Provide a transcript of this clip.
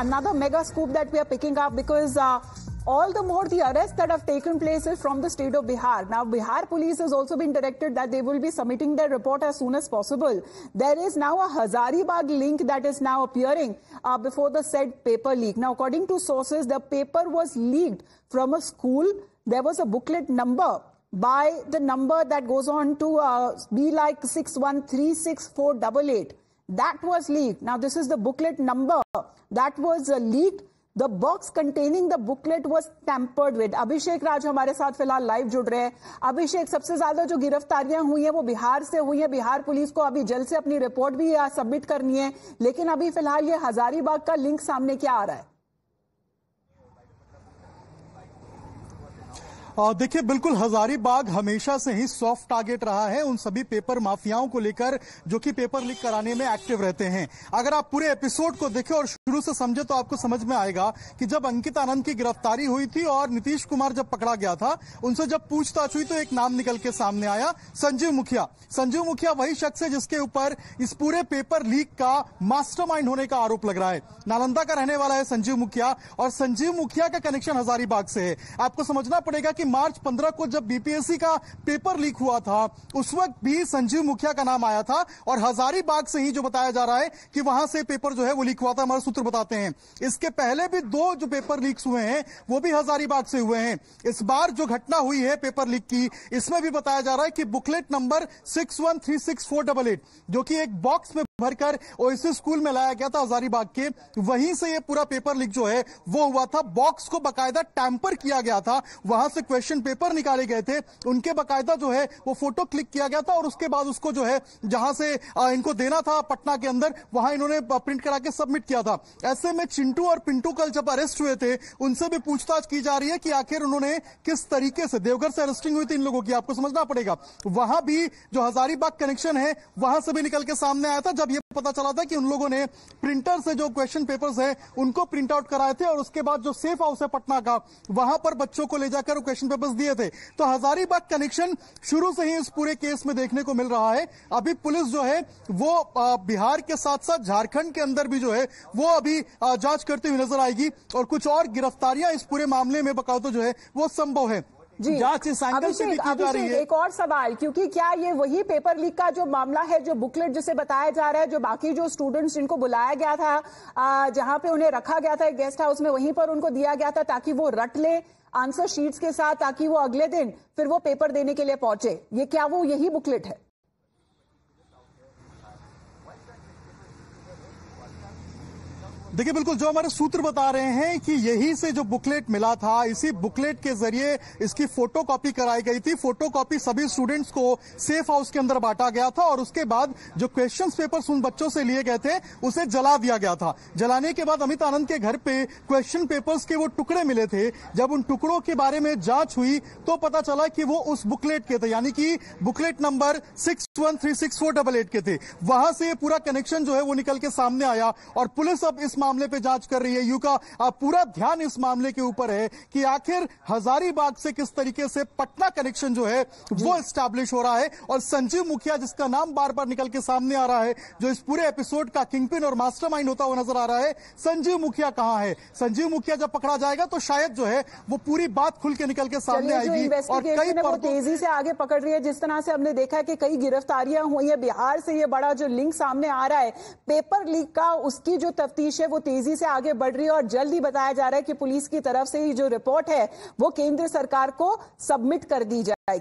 another mega scoop that we are picking up because all the more the arrests that have taken place is from the state of Bihar. Now, Bihar police has also been directed that they will be submitting their report as soon as possible. There is now a Hazaribagh link that is now appearing before the said paper leak. Now, according to sources, the paper was leaked from a school. There was a booklet number by the number that goes on to be like 61364888. That was leaked. Now, this is the booklet number that was leaked. The box containing the booklet was tampered with. अभिषेक राज हमारे साथ फिलहाल live जुड़ रहे हैं। अभिषेक, सबसे ज्यादा जो गिरफ्तारियां हुई हैं वो बिहार से हुई हैं। बिहार पुलिस को अभी जल्द से अपनी रिपोर्ट भी सबमिट करनी है, लेकिन अभी फिलहाल ये हजारीबाग का लिंक सामने क्या आ रहा है? देखिए, बिल्कुल हजारीबाग हमेशा से ही सॉफ्ट टारगेट रहा है उन सभी पेपर माफियाओं को लेकर जो कि पेपर लीक कराने में एक्टिव रहते हैं। अगर आप पूरे एपिसोड को देखें और शुरू से समझे तो आपको समझ में आएगा कि जब अंकित आनंद की गिरफ्तारी हुई थी और नीतीश कुमार जब पकड़ा गया था, उनसे जब पूछताछ हुई तो एक नाम निकल के सामने आया, संजीव मुखिया। संजीव मुखिया वही शख्स है जिसके ऊपर इस पूरे पेपर लीक का मास्टरमाइंड होने का आरोप लग रहा है। नालंदा का रहने वाला है संजीव मुखिया और संजीव मुखिया का कनेक्शन हजारीबाग से है। आपको समझना पड़ेगा कि मार्च 15 को जब बीपीएससी का पेपर लीक हुआ था, उस वक्त भी संजीव मुखिया का नाम आया था और हजारीबाग से ही जो बताया जा रहा है कि वहां से पेपर जो है वो लीक हुआ था, हमारे सूत्र बताते हैं। इसके पहले भी 2 जो पेपर लीक्स हुए हैं वो भी हजारीबाग से हुए हैं। इस बार जो घटना हुई है पेपर लीक की, इसमें भी बताया जा रहा है कि बुकलेट नंबर 61364888 जो कि एक बॉक्स में भरकर ओएसिस स्कूल में लाया गया था हजारीबाग के, वहीं से ये पूरा पेपर लीक जो है वो हुआ था। बॉक्स को बकायदा टैंपर किया गया था, वहां से क्वेश्चन पेपर निकाले गए थे, उनके बकायदा जो है वो फोटो क्लिक किया गया था और उसके बाद उसको जो है जहां से इनको देना था पटना के अंदर, वहां इन्होंने प्रिंट करा के सबमिट किया था। ऐसे में चिंटू और पिंटू कल जब अरेस्ट हुए थे, उनसे भी पूछताछ की जा रही है कि आखिर उन्होंने किस तरीके से, देवघर से अरेस्टिंग हुई थी इन लोगों की, आपको समझना पड़ेगा। वहां भी जो हजारीबाग कनेक्शन है वहां से भी निकल के सामने आया था, जब ये पता चला था कि उन लोगों ने प्रिंटर से जो क्वेश्चन पेपर्स है उनको प्रिंट आउट कराए थे और उसके बाद जो सेफ हाउस है पटना का, वहां पर बच्चों को ले जाकर क्वेश्चन पेपर्स दिए थे। तो हजारीबाग कनेक्शन शुरू से ही इस पूरे केस में देखने को मिल रहा है। अभी पुलिस जो है वो बिहार के साथ साथ झारखंड के अंदर भी जो है वो अभी जांच करते हुए नजर आएगी और कुछ और गिरफ्तारियां इस पूरे मामले में बकायदा जो है वो संभव है। जी, जांच इस एंगल से भी की जा रही है। एक और सवाल, क्योंकि क्या ये वही पेपर लीक का जो मामला है, जो बुकलेट जिसे बताया जा रहा है, जो बाकी जो स्टूडेंट्स जिनको बुलाया गया था, जहां पे उन्हें रखा गया था एक गेस्ट हाउस में, वहीं पर उनको दिया गया था ताकि वो रट ले आंसर शीट्स के साथ, ताकि वो अगले दिन फिर वो पेपर देने के लिए पहुंचे, ये क्या वो यही बुकलेट है? देखिए, बिल्कुल जो हमारे सूत्र बता रहे हैं कि यही से जो बुकलेट मिला था, इसी बुकलेट के जरिए इसकी फोटोकॉपी कराई गई थी। फोटोकॉपी सभी स्टूडेंट्स को सेफ हाउस के अंदर बांटा गया था और उसके बाद जो क्वेश्चन पेपर्स उन बच्चों से लिए गए थे उसे जला दिया गया था। जलाने के बाद अमित आनंद के घर पे क्वेश्चन पेपर्स के वो टुकड़े मिले थे। जब उन टुकड़ों के बारे में जांच हुई तो पता चला कि वो उस बुकलेट के थे, यानी कि बुकलेट नंबर 61364888 के थे। वहां से ये पूरा कनेक्शन जो है वो निकल के सामने आया और पुलिस अब इस मामले पे जांच कर रही है। यू का पूरा ध्यान इस मामले के ऊपर है कि आखिर हजारीबाग से किस तरीके से पटना कनेक्शन जो है वो एस्टैब्लिश हो रहा है और संजीव मुखिया जिसका नाम बार बार निकल के सामने आ रहा है, जो इस पूरे एपिसोड का किंगपिन और मास्टरमाइंड होता हुआ नजर आ रहा है, संजीव मुखिया कहां है? संजीव मुखिया जब पकड़ा जाएगा तो शायद जो है वो पूरी बात खुल के निकल के सामने आएगी और कई तेजी से आगे पकड़ रही है। जिस तरह से हमने देखा है कि कई गिरफ्तारियां हुई है, बिहार से ये बड़ा जो लिंक सामने आ रहा है पेपर लीक का, उसकी जो तफ्तीश है वो तेजी से आगे बढ़ रही है और जल्द ही बताया जा रहा है कि पुलिस की तरफ से ही जो रिपोर्ट है वो केंद्र सरकार को सबमिट कर दी जाएगी।